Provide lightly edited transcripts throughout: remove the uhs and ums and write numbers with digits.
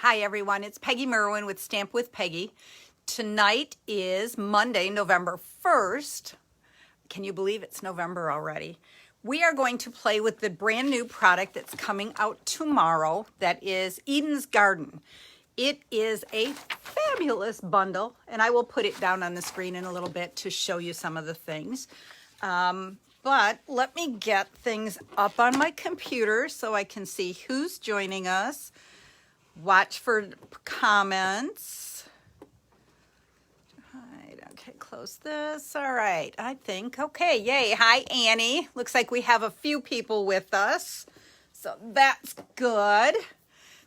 Hi everyone, it's Peggy Merwin with Stamp with Peggy. Tonight is Monday, November 1st. Can you believe it's November already? We are going to play with the brand new product that's coming out tomorrow. That is Eden's Garden. It is a fabulous bundle, and I will put it down on the screen in a little bit to show you some of the things. But let me get things up on my computer so I can see who's joining us. Watch for comments. Right, okay, close this. All right, I think. Okay, yay. Hi, Annie. Looks like we have a few people with us, so that's good.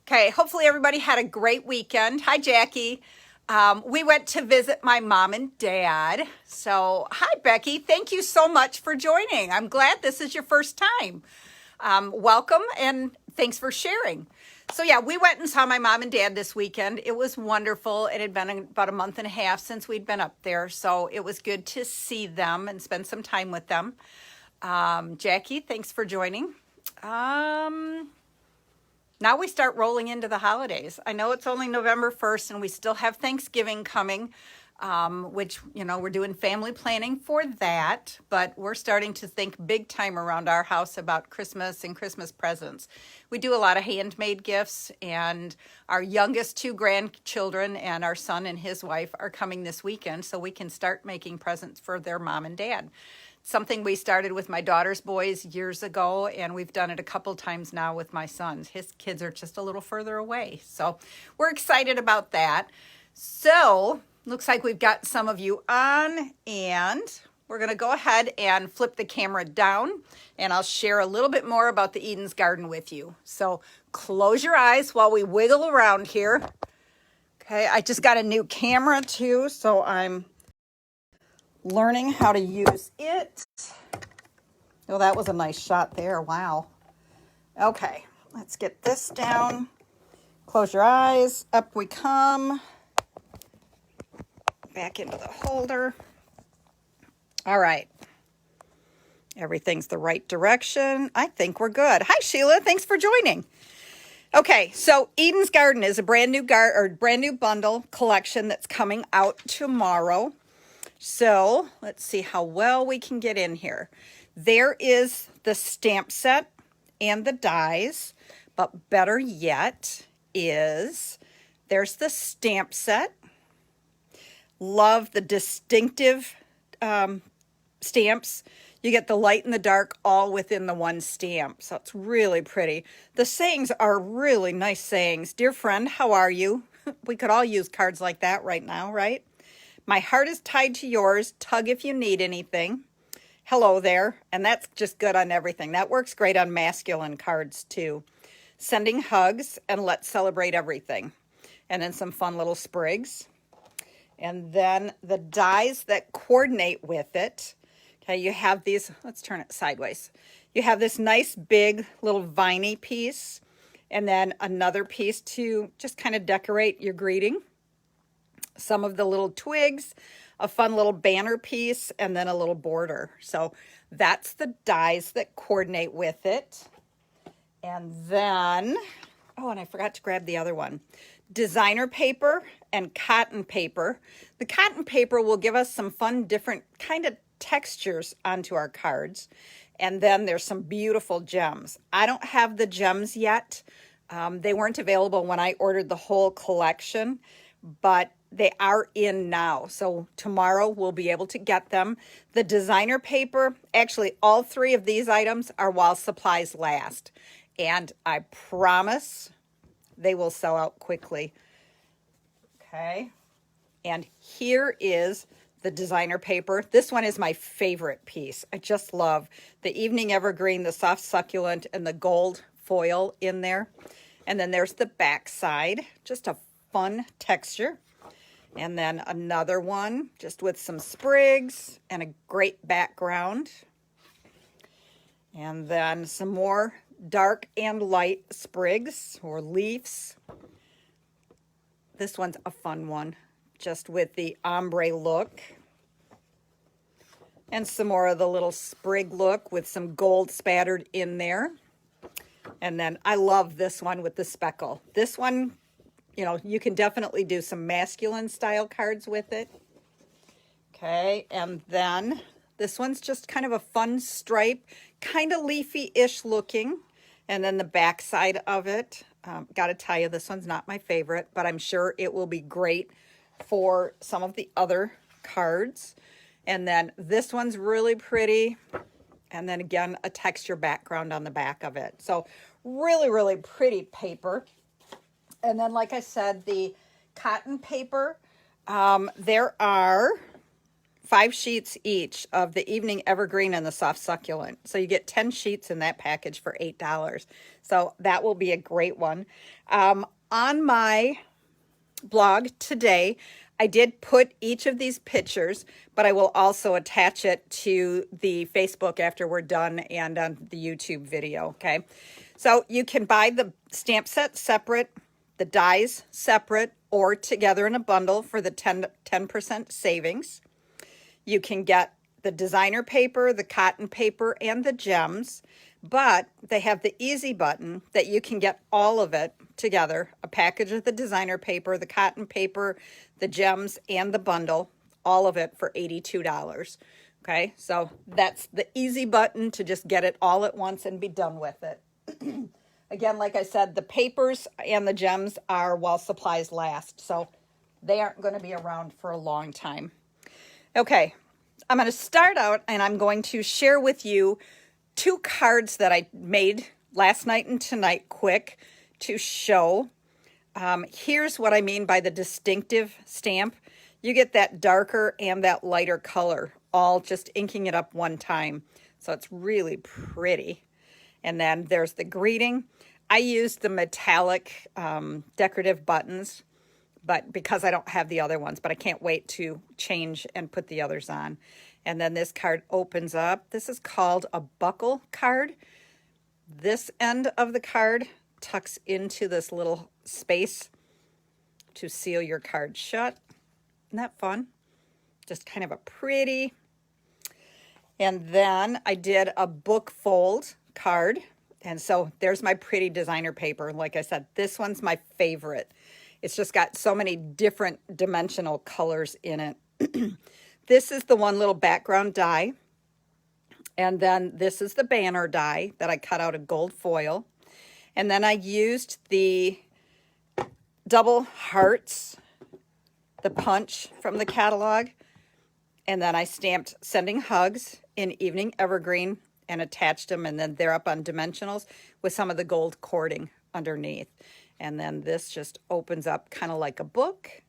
Okay, hopefully everybody had a great weekend. Hi, Jackie. We went to visit my mom and dad. So, hi, Becky. Thank you so much for joining. I'm glad this is your first time. Welcome, and thanks for sharing. So yeah, we went and saw my mom and dad this weekend. It was wonderful. It had been about a month and a half since we'd been up there, so it was good to see them and spend some time with them. Jackie, thanks for joining. Now we start rolling into the holidays. I know it's only November 1st and we still have Thanksgiving coming, which, you know, we're doing family planning for that, but we're starting to think big time around our house about Christmas and Christmas presents. We do a lot of handmade gifts, and our youngest two grandchildren and our son and his wife are coming this weekend, so we can start making presents for their mom and dad. Something we started with my daughter's boys years ago, and we've done it a couple times now with my sons. His kids are just a little further away, so we're excited about that. So looks like we've got some of you on, and we're going to go ahead and flip the camera down, and I'll share a little bit more about the Eden's Garden with you. So close your eyes while we wiggle around here. Okay, I just got a new camera too, so I'm learning how to use it. Oh, that was a nice shot there. Wow. Okay, let's get this down. Close your eyes. Up we come. Back into the holder. All right. Everything's the right direction. I think we're good. Hi, Sheila. Thanks for joining. Okay, so Eden's Garden is a brand new bundle collection that's coming out tomorrow. So let's see how well we can get in here. There is the stamp set and the dies, but better yet is there's the stamp set. Love the distinctive stamps. You get the light and the dark all within the one stamp. So it's really pretty. The sayings are really nice sayings. Dear friend, how are you? We could all use cards like that right now, right? My heart is tied to yours. Tug if you need anything. Hello there. And that's just good on everything. That works great on masculine cards too. Sending hugs and let's celebrate everything. And then some fun little sprigs. And then the dies that coordinate with it. Okay, you have these, let's turn it sideways. You have this nice big little viney piece, and then another piece to just kind of decorate your greeting. Some of the little twigs, a fun little banner piece, and then a little border. So that's the dies that coordinate with it. And then, oh, and I forgot to grab the other one. Designer paper and cotton paper. The cotton paper will give us some fun, different kind of textures onto our cards. And then there's some beautiful gems. I don't have the gems yet. They weren't available when I ordered the whole collection, but they are in now. So tomorrow we'll be able to get them. The designer paper, actually all three of these items are while supplies last. And I promise they will sell out quickly. Okay. And here is the designer paper. This one is my favorite piece. I just love the evening evergreen, the soft succulent, and the gold foil in there. And then there's the back side, just a fun texture. And then another one just with some sprigs and a great background. And then some more dark and light sprigs or leaves. This one's a fun one, just with the ombre look. And some more of the little sprig look with some gold spattered in there. And then I love this one with the speckle. This one you know, you can definitely do some masculine style cards with it. Okay, and then this one's just kind of a fun stripe, kind of leafy-ish looking. And then the back side of it, gotta tell you, this one's not my favorite, but I'm sure it will be great for some of the other cards. And then this one's really pretty. And then again, a texture background on the back of it. So really, really pretty paper. And then, like I said, the cotton paper, there are 5 sheets each of the Evening Evergreen and the Soft Succulent. So you get 10 sheets in that package for $8. So that will be a great one. On my blog today, I did put each of these pictures, but I will also attach it to the Facebook after we're done and on the YouTube video, okay? So you can buy the stamp set separate, the dies separate, or together in a bundle for the 10% savings. You can get the designer paper, the cotton paper, and the gems, but they have the easy button that you can get all of it together, a package of the designer paper, the cotton paper, the gems, and the bundle, all of it for $82. Okay, so that's the easy button to just get it all at once and be done with it. Again, like I said, the papers and the gems are while supplies last, so they aren't going to be around for a long time. Okay, I'm going to start out and I'm going to share with you 2 cards that I made last night and tonight quick to show. Here's what I mean by the distinctive stamp. You get that darker and that lighter color, all just inking it up one time. So it's really pretty. And then there's the greeting. I used the metallic decorative buttons, but because I don't have the other ones, but I can't wait to change and put the others on. And then this card opens up. This is called a buckle card. This end of the card tucks into this little space to seal your card shut. Isn't that fun? Just kind of a pretty. And then I did a book fold card. And so there's my pretty designer paper. Like I said, this one's my favorite. It's just got so many different dimensional colors in it. This is the one little background die. And then this is the banner die that I cut out of gold foil. And then I used the double hearts, the punch from the catalog. And then I stamped Sending Hugs in Evening Evergreen and attached them. And then they're up on dimensionals with some of the gold cording underneath. And then this just opens up kind of like a book.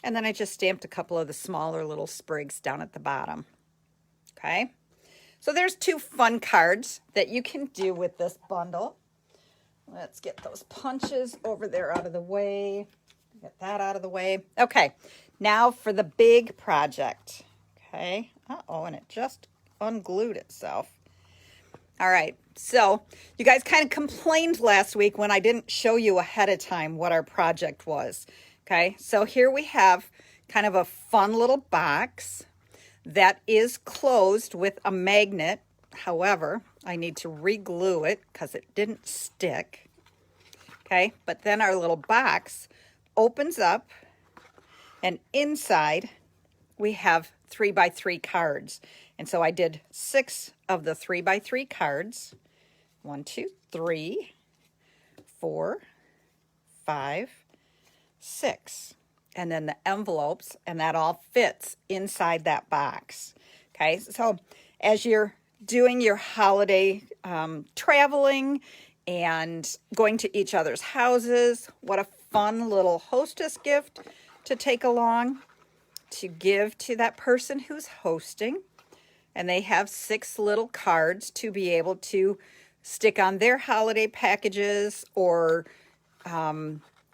And then I just stamped a couple of the smaller little sprigs down at the bottom. Okay. So there's 2 fun cards that you can do with this bundle. Let's get those punches over there out of the way. Get that out of the way. Okay. Now for the big project. Okay. Uh-oh, and it just unglued itself. All right. So you guys kind of complained last week when I didn't show you ahead of time what our project was. Okay, so here we have kind of a fun little box that is closed with a magnet. However, I need to re-glue it because it didn't stick. Okay, but then our little box opens up and inside we have 3x3 cards. And so I did 6 of the 3x3 cards. 1, 2, 3, 4, 5, 6. And then the envelopes, and that all fits inside that box. Okay, so as you're doing your holiday traveling and going to each other's houses, what a fun little hostess gift to take along to give to that person who's hosting. And they have 6 little cards to be able to stick on their holiday packages or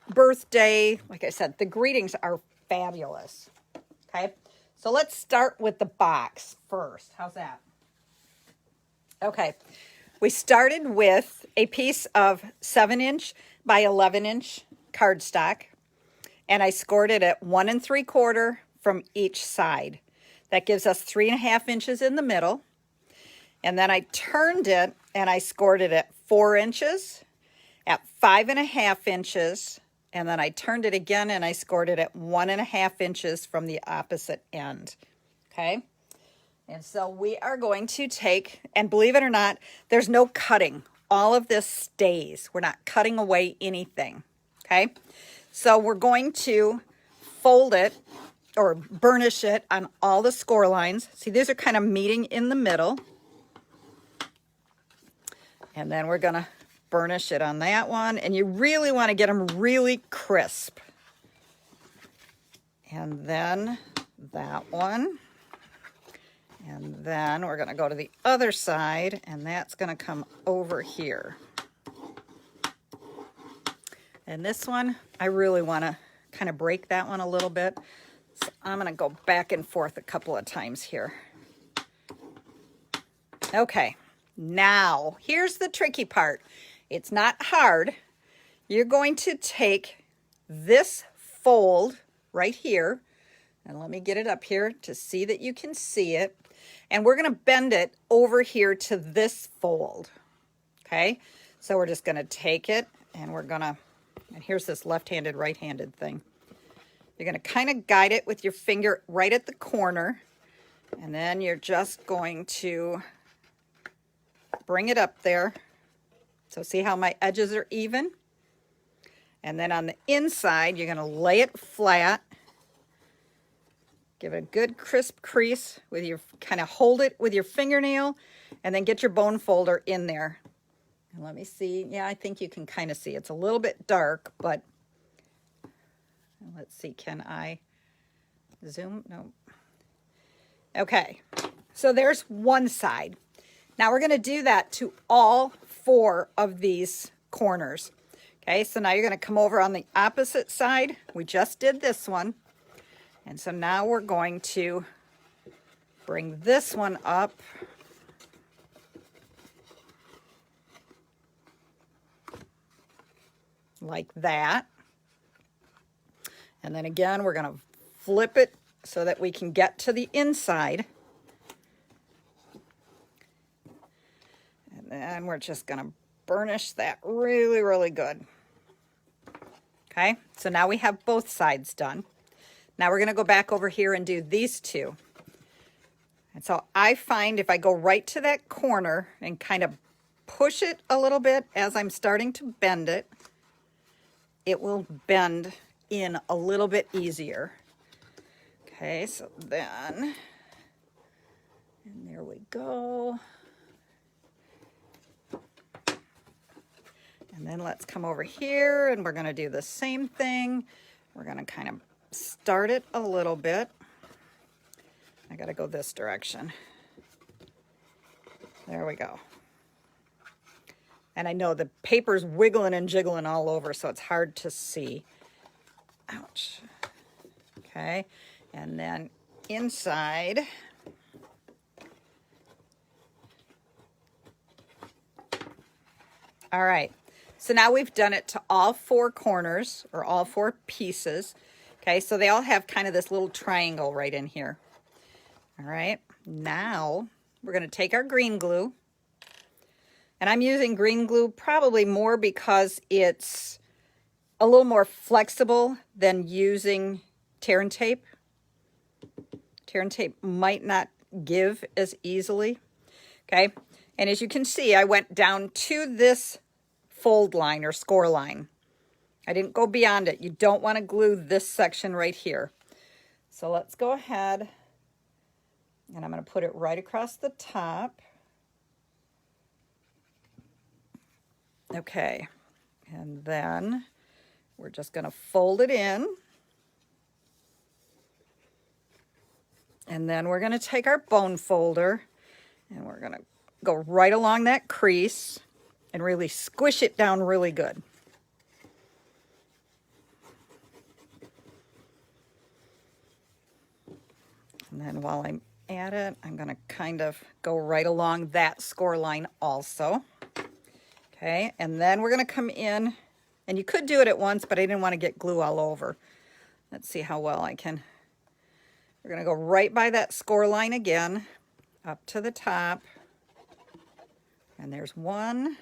birthday. Like I said, the greetings are fabulous. Okay, so let's start with the box first. How's that? Okay, we started with a piece of 7-inch by 11-inch cardstock, and I scored it at 1 3/4 from each side. That gives us 3.5 inches in the middle. And then I turned it and I scored it at 4 inches, at 5.5 inches, and then I turned it again and I scored it at 1.5 inches from the opposite end. Okay. And so we are going to take, and believe it or not, there's no cutting. All of this stays. We're not cutting away anything. Okay. So we're going to fold it or burnish it on all the score lines. See, these are kind of meeting in the middle. And then we're going to burnish it on that one. And you really want to get them really crisp. And then that one. And then we're going to go to the other side, and that's going to come over here. And this one, I really want to kind of break that one a little bit. So I'm going to go back and forth a couple of times here. Okay, now here's the tricky part. It's not hard. You're going to take this fold right here, and let me get it up here to see that you can see it. And we're going to bend it over here to this fold. Okay, so we're just going to take it, and we're going to, and here's this left-handed, right-handed thing. You're going to kind of guide it with your finger right at the corner, and then you're just going to bring it up there. So see how my edges are even? And then on the inside, you're going to lay it flat. Give it a good crisp crease with your, kind of hold it with your fingernail, and then get your bone folder in there. And let me see. Yeah, I think you can kind of see. It's a little bit dark, but let's see. Can I zoom? No. Okay. So there's one side. Now we're going to do that to all 4 of these corners. Okay, so now you're going to come over on the opposite side. We just did this one. And so now we're going to bring this one up. Like that. And then again, we're going to flip it so that we can get to the inside. And then we're just going to burnish that really, really good. Okay, so now we have both sides done. Now we're going to go back over here and do these 2. And so I find if I go right to that corner and kind of push it a little bit as I'm starting to bend it, it will bend in a little bit easier. Okay, so then, and there we go. And then let's come over here, and we're going to do the same thing. We're going to kind of start it a little bit. I got to go this direction. There we go. And I know the paper's wiggling and jiggling all over, so it's hard to see. Ouch. Okay, and then inside. All right. So now we've done it to all 4 corners, or all 4 pieces. Okay, so they all have kind of this little triangle right in here. All right, now we're going to take our green glue. And I'm using green glue probably more because it's a little more flexible than using tear and tape. Tear and tape might not give as easily. Okay, and as you can see, I went down to this fold line or score line. I didn't go beyond it. You don't want to glue this section right here. So let's go ahead, and I'm going to put it right across the top. Okay, and then we're just going to fold it in. And then we're going to take our bone folder, and we're going to go right along that crease and really squish it down really good. And then while I'm at it, I'm going to kind of go right along that score line also. Okay, and then we're going to come in, and you could do it at once, but I didn't want to get glue all over. Let's see how well I can. We're going to go right by that score line again, up to the top. And there's 1.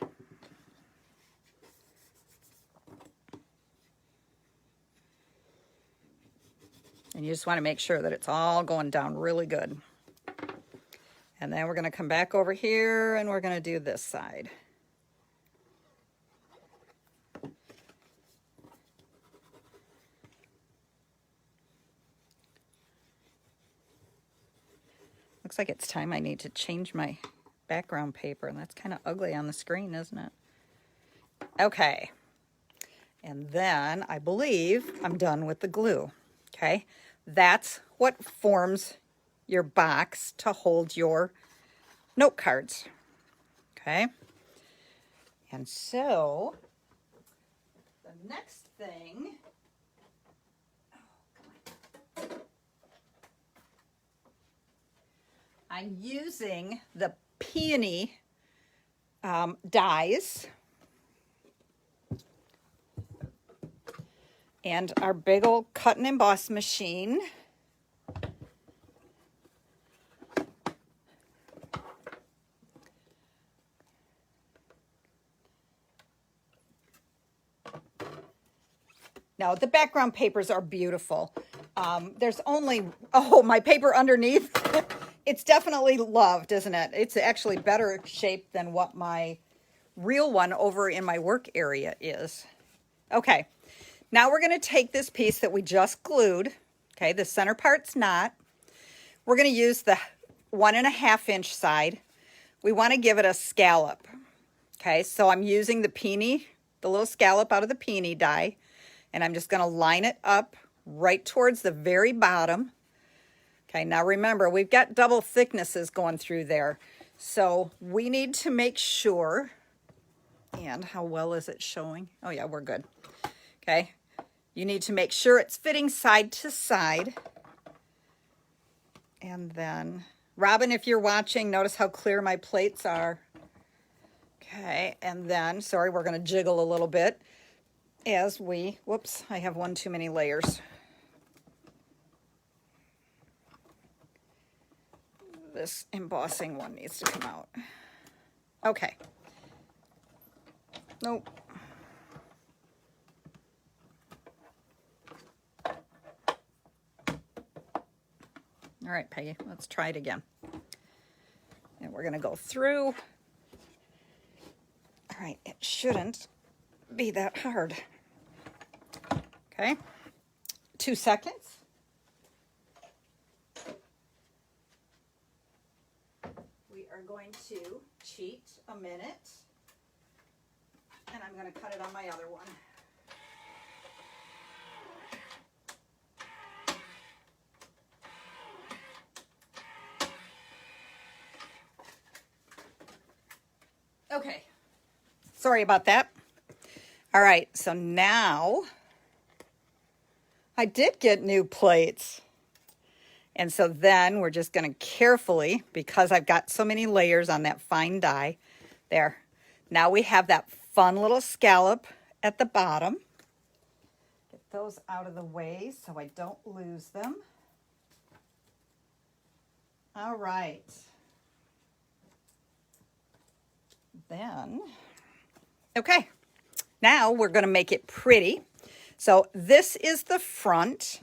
And you just want to make sure that it's all going down really good. And then we're going to come back over here and we're going to do this side. Looks like it's time I need to change my background paper, and that's kind of ugly on the screen, isn't it? Okay. And then I believe I'm done with the glue. Okay. That's what forms your box to hold your note cards. Okay. And so the next thing, I'm using the peony dies and our big old cut and emboss machine. Now, the background papers are beautiful. There's only, oh, my paper underneath. It's definitely loved, isn't it? It's actually better shaped than what my real one over in my work area is. Okay, now we're going to take this piece that we just glued. Okay, the center part's not. We're going to use the 1.5 inch side. We want to give it a scallop. Okay, so I'm using the peony, the little scallop out of the peony die. And I'm just going to line it up right towards the very bottom. Okay, now remember, we've got double thicknesses going through there. So we need to make sure, and how well is it showing? Oh yeah, we're good. Okay, you need to make sure it's fitting side to side. And then, Robin, if you're watching, notice how clear my plates are. Okay, and then, sorry, we're going to jiggle a little bit. As we, whoops, I have one too many layers. This embossing one needs to come out. Okay. Nope. All right, Peggy, let's try it again. And we're going to go through. All right, it shouldn't be that hard. Okay, 2 seconds. We are going to cheat a minute, and I'm going to cut it on my other one. Okay, sorry about that. All right, so now I did get new plates. And so then we're just going to carefully, because I've got so many layers on that fine die, there. Now we have that fun little scallop at the bottom. Get those out of the way so I don't lose them. All right. Then, okay. Now we're going to make it pretty. So this is the front.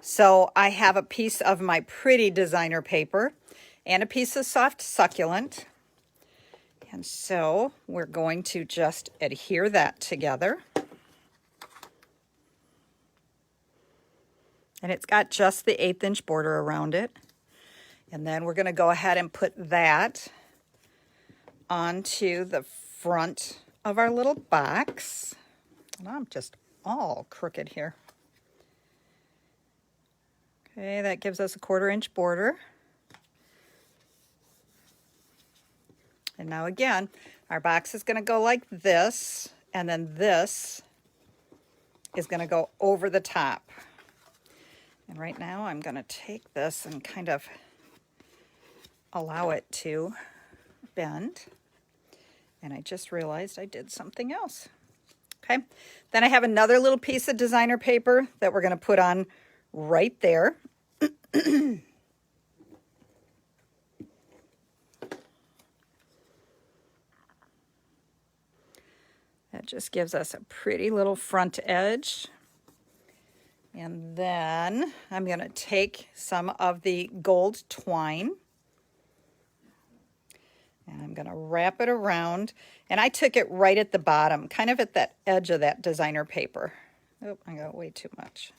So I have a piece of my pretty designer paper and a piece of soft succulent. And so we're going to just adhere that together. And it's got just the 1/8 inch border around it. And then we're going to go ahead and put that onto the front of our little box. And I'm just all crooked here. Okay, that gives us a 1/4 inch border. And now again, our box is going to go like this, and then this is going to go over the top. And right now I'm going to take this and kind of allow it to bend. And I just realized I did something else. Okay, then I have another little piece of designer paper that we're going to put on right there. That just gives us a pretty little front edge. And then I'm going to take some of the gold twine and I'm going to wrap it around. And I took it right at the bottom, kind of at that edge of that designer paper. Oh, I got way too much.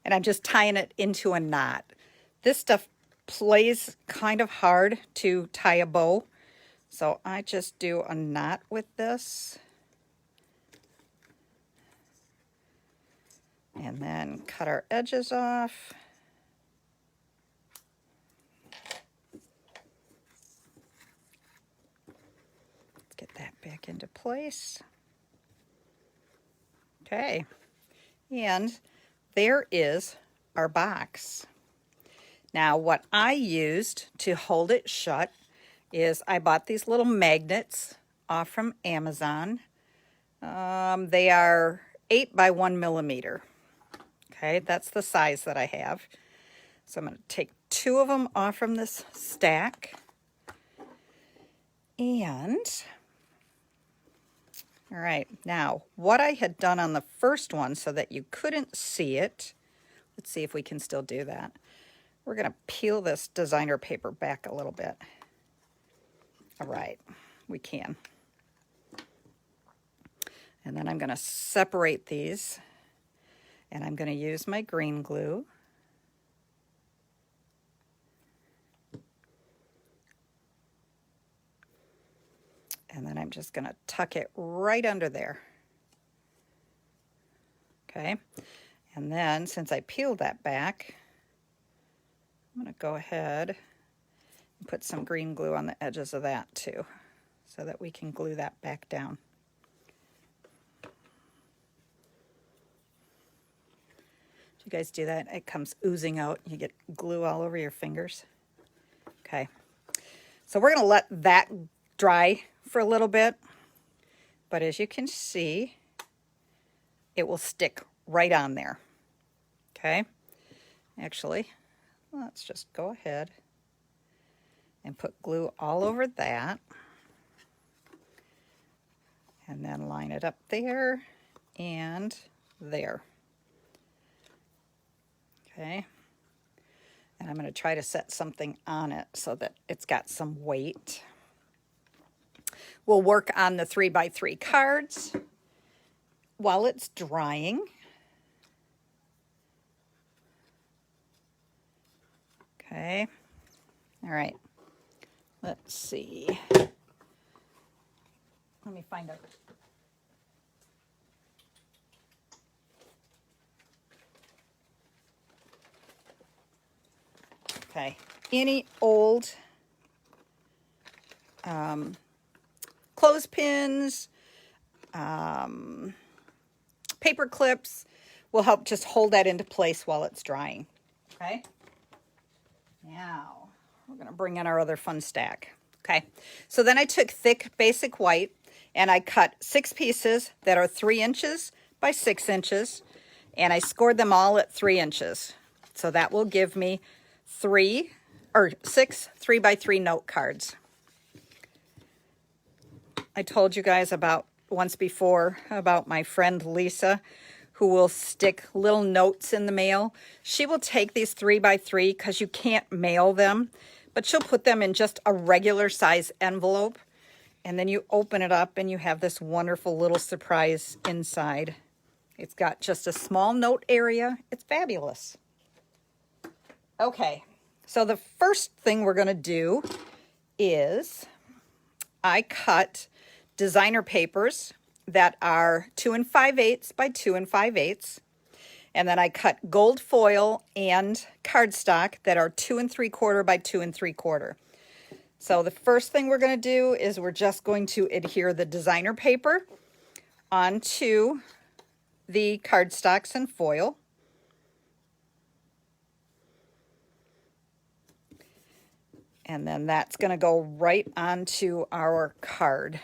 And I'm just tying it into a knot. This stuff plays kind of hard to tie a bow, so I just do a knot with this. And then cut our edges off. Let's get that back into place. Okay, and there is our box. Now what I used to hold it shut is I bought these little magnets off from Amazon. They are 8 by 1 millimeter. Okay, that's the size that I have. So I'm going to take 2 of them off from this stack. And, all right, now what I had done on the first one so that you couldn't see it, let's see if we can still do that. We're going to peel this designer paper back a little bit. All right, we can. And then I'm going to separate these. And I'm going to use my green glue. And then I'm just going to tuck it right under there. Okay. And then since I peeled that back, I'm going to go ahead and put some green glue on the edges of that too, so that we can glue that back down. You guys do that? It comes oozing out. You get glue all over your fingers. Okay. So we're going to let that dry for a little bit. But as you can see, it will stick right on there. Okay. Actually, let's just go ahead and put glue all over that. And then line it up there and there. Okay, and I'm going to try to set something on it so that it's got some weight. We'll work on the 3 by 3 cards while it's drying. Okay, all right, let's see. Let me find out. Okay, any old clothespins, paper clips will help just hold that into place while it's drying. Okay, now we're going to bring in our other fun stack. Okay, so then I took thick basic white and I cut 6 pieces that are 3 inches by 6 inches, and I scored them all at 3 inches. So that will give me 6 3 by 3 note cards. I told you guys about once before about my friend Lisa, who will stick little notes in the mail. She will take these 3 by 3 because you can't mail them, but she'll put them in just a regular size envelope, and then you open it up and you have this wonderful little surprise inside. It's got just a small note area. It's fabulous. Okay, so the first thing we're going to do is I cut designer papers that are 2 5/8 by 2 5/8, and then I cut gold foil and cardstock that are 2 3/4 by 2 3/4. So the first thing we're going to do is we're just going to adhere the designer paper onto the cardstocks and foil. And then that's going to go right onto our card.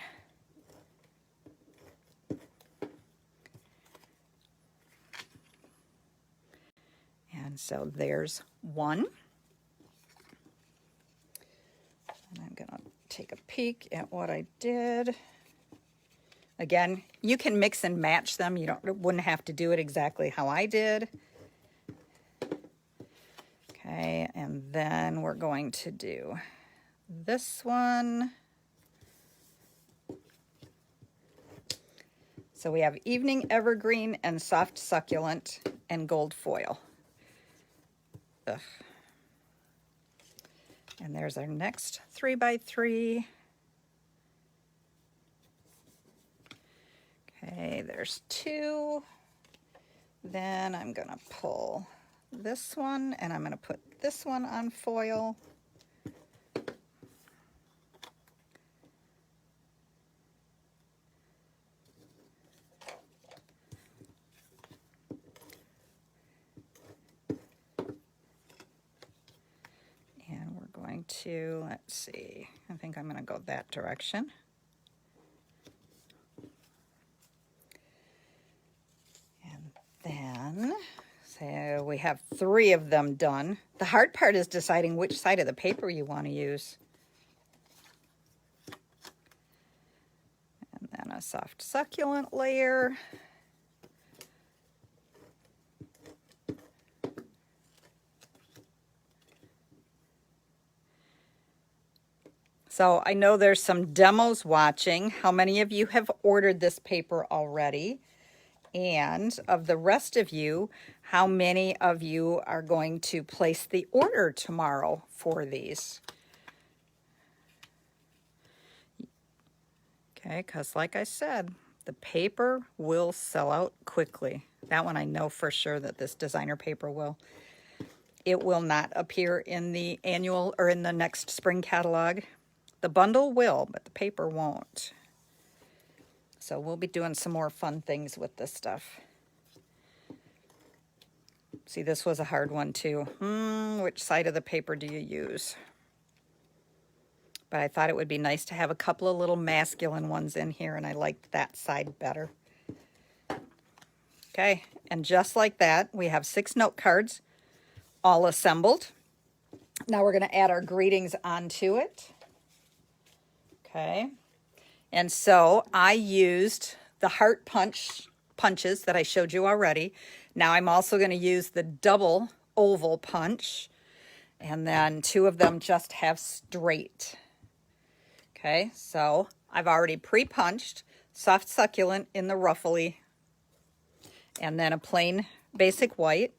And so there's one. And I'm going to take a peek at what I did. Again, you can mix and match them. You wouldn't have to do it exactly how I did. Okay, and then we're going to do this one. So we have Evening Evergreen and Soft Succulent and Gold Foil. Ugh. And there's our next 3x3. Okay, there's 2. Then I'm going to pull this one and I'm going to put this one on foil. And we're going to, let's see, I think I'm going to go that direction. And then, so we have 3 of them done. The hard part is deciding which side of the paper you want to use. And then a soft succulent layer. So I know there's some demos watching. How many of you have ordered this paper already? And of the rest of you, how many of you are going to place the order tomorrow for these? Okay, because like I said, the paper will sell out quickly. That one I know for sure that this designer paper will. It will not appear in the annual or in the next spring catalog. The bundle will, but the paper won't. So we'll be doing some more fun things with this stuff. See, this was a hard one too. Which side of the paper do you use? But I thought it would be nice to have a couple of little masculine ones in here, and I liked that side better. Okay, and just like that, we have 6 note cards all assembled. Now we're going to add our greetings onto it. Okay, and so I used the heart punches that I showed you already. Now I'm also going to use the double oval punch, and then 2 of them just have straight. Okay, so I've already pre-punched soft succulent in the ruffly, and then a plain basic white,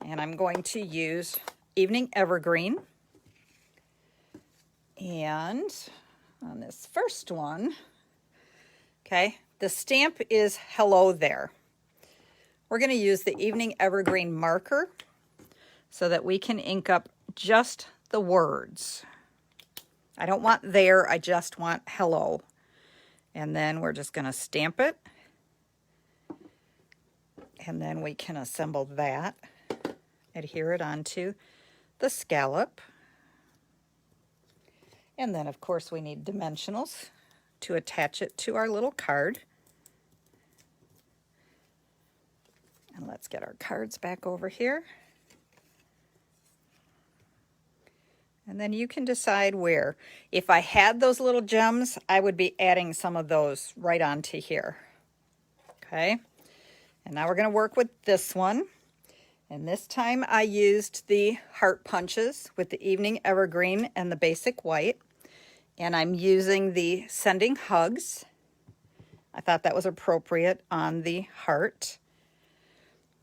and I'm going to use Evening Evergreen. And on this first one, okay, the stamp is hello there. We're going to use the Evening Evergreen marker so that we can ink up just the words. I don't want there, I just want hello. And then we're just going to stamp it. And then we can assemble that, adhere it onto the scallop. And then, of course, we need dimensionals to attach it to our little card. And let's get our cards back over here. And then you can decide where. If I had those little gems, I would be adding some of those right onto here. Okay. And now we're going to work with this one. And this time I used the heart punches with the Evening Evergreen and the basic white. And I'm using the Sending Hugs. I thought that was appropriate on the heart.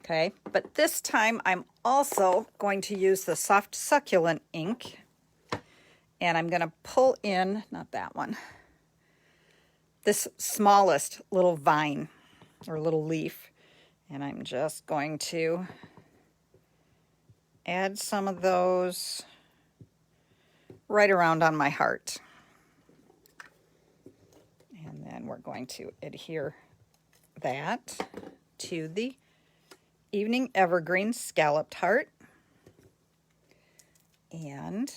Okay, but this time I'm also going to use the soft succulent ink. And I'm going to pull in, not that one, this smallest little vine or little leaf. And I'm just going to add some of those right around on my heart. And then we're going to adhere that to the Evening Evergreen scalloped heart and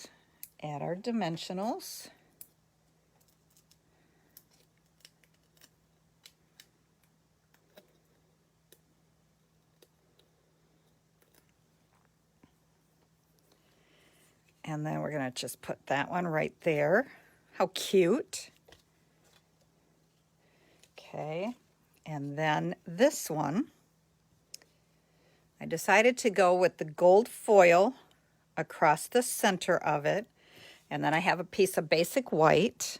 add our dimensionals. And then we're going to just put that one right there. How cute. Okay, and then this one, I decided to go with the gold foil across the center of it, and then I have a piece of basic white,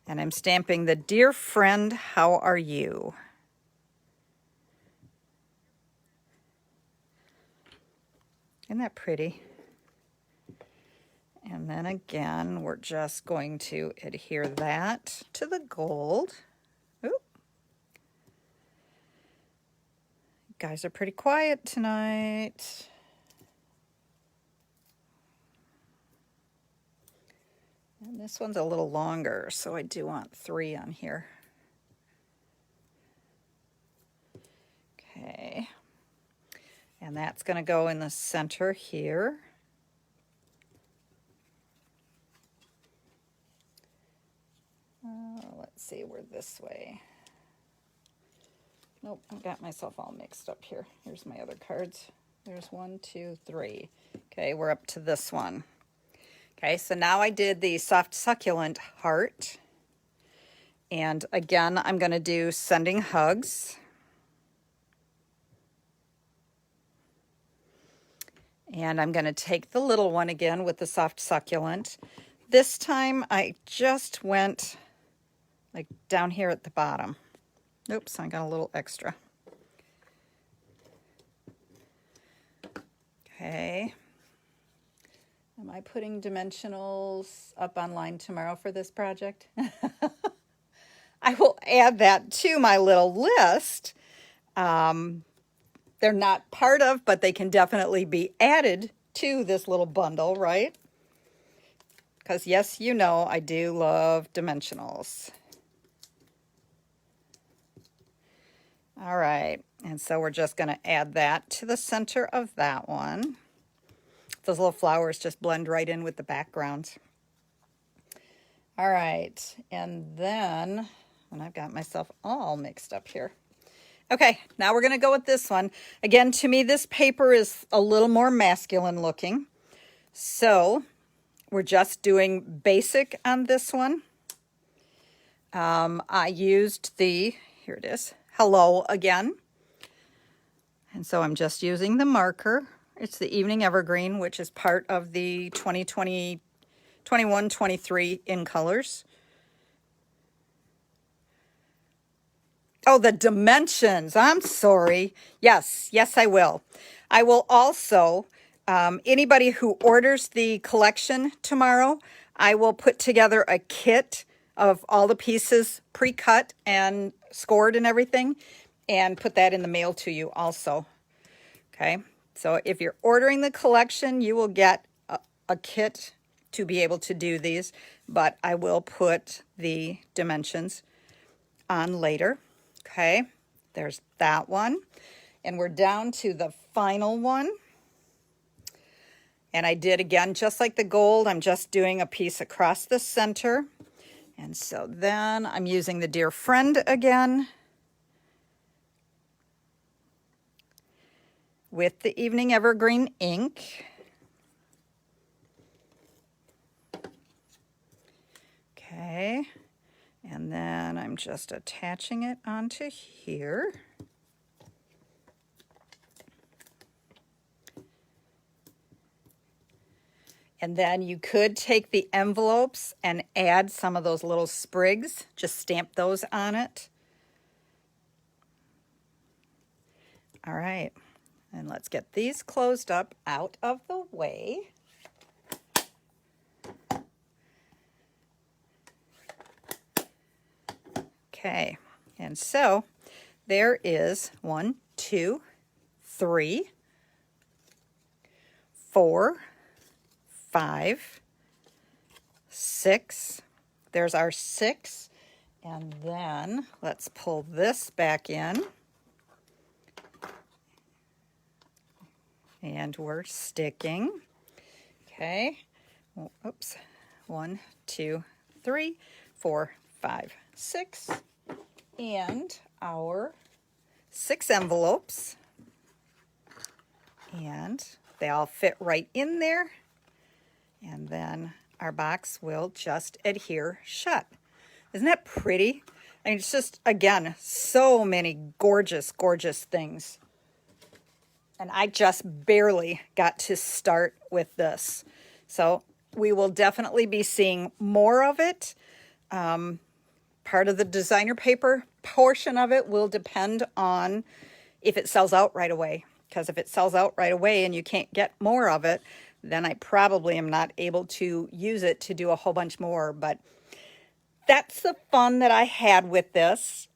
and I'm stamping the "Dear Friend, How Are You?" Isn't that pretty? And then again, we're just going to adhere that to the gold. Oop. You guys are pretty quiet tonight. And this one's a little longer, so I do want 3 on here. Okay. And that's going to go in the center here. Let's see, we're this way. Nope, I got myself all mixed up here. Here's my other cards. There's 1, 2, 3. Okay, we're up to this one. Okay, so now I did the soft succulent heart. And again, I'm going to do sending hugs. And I'm going to take the little one again with the soft succulent. This time I just went like down here at the bottom. Oops, I got a little extra. Okay. Am I putting dimensionals up online tomorrow for this project? I will add that to my little list. They're not part of, but they can definitely be added to this little bundle, right? Because yes, you know, I do love dimensionals. All right, and so we're just going to add that to the center of that one. Those little flowers just blend right in with the background. All right, and then, and I've got myself all mixed up here. Okay, now we're going to go with this one. Again, to me, this paper is a little more masculine looking. So we're just doing basic on this one. I used the, here it is, hello again. And so I'm just using the marker. It's the Evening Evergreen, which is part of the 2020, 21-23 in colors. Oh, the dimensions. I'm sorry. Yes, I will. I will also, anybody who orders the collection tomorrow, I will put together a kit of all the pieces pre-cut and scored and everything, and put that in the mail to you also. Okay, so if you're ordering the collection, you will get a kit to be able to do these, but I will put the dimensions on later. Okay, there's that one. And we're down to the final one. And I did again, just like the gold, I'm just doing a piece across the center. And so then I'm using the Dear Friend again with the Evening Evergreen ink. Okay, and then I'm just attaching it onto here. And then you could take the envelopes and add some of those little sprigs, just stamp those on it. All right, and let's get these closed up out of the way. Okay, and so there is 1, 2, 3, 4, 5, 6. There's our 6. And then let's pull this back in. And we're sticking. Okay. Oops. 1, 2, 3, 4, 5, 6. And our 6 envelopes. And they all fit right in there. And then our box will just adhere shut. Isn't that pretty? And it's just, again, so many gorgeous, gorgeous things. And I just barely got to start with this. So we will definitely be seeing more of it. Part of the designer paper portion of it will depend on if it sells out right away. Because if it sells out right away and you can't get more of it, then I probably am not able to use it to do a whole bunch more. But that's the fun that I had with this.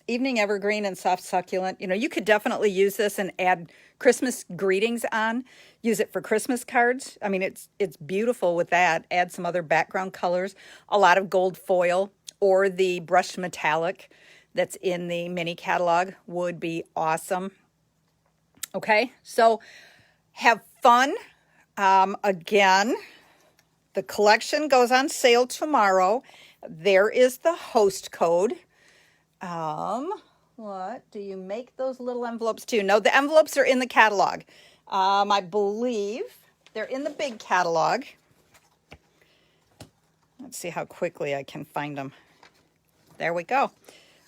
Evening evergreen and soft succulent. You could definitely use this and add Christmas greetings on. Use it for Christmas cards. I mean, it's beautiful with that. Add some other background colors. A lot of gold foil or the brushed metallic that's in the mini catalog would be awesome. Okay, so have fun. Again, the collection goes on sale tomorrow. There is the host code. What do you make those little envelopes too? No, the envelopes are in the catalog. I believe they're in the big catalog. Let's see how quickly I can find them. There we go.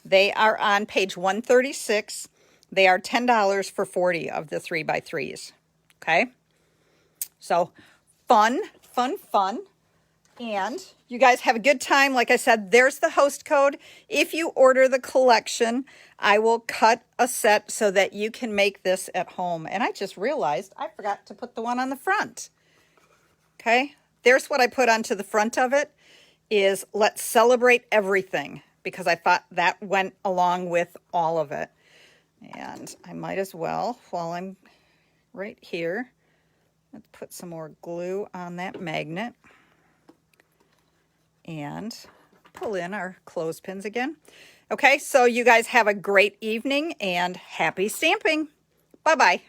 They are on page 136. They are $10 for 40 of the 3x3s. Okay. So fun, fun, fun. And you guys have a good time. Like I said, there's the host code. If you order the collection, I will cut a set so that you can make this at home. And I just realized I forgot to put the one on the front. Okay, there's what I put onto the front of it is let's celebrate everything, because I thought that went along with all of it. And I might as well, while I'm right here, let's put some more glue on that magnet. And pull in our clothespins again. Okay, so you guys have a great evening and happy stamping. Bye-bye.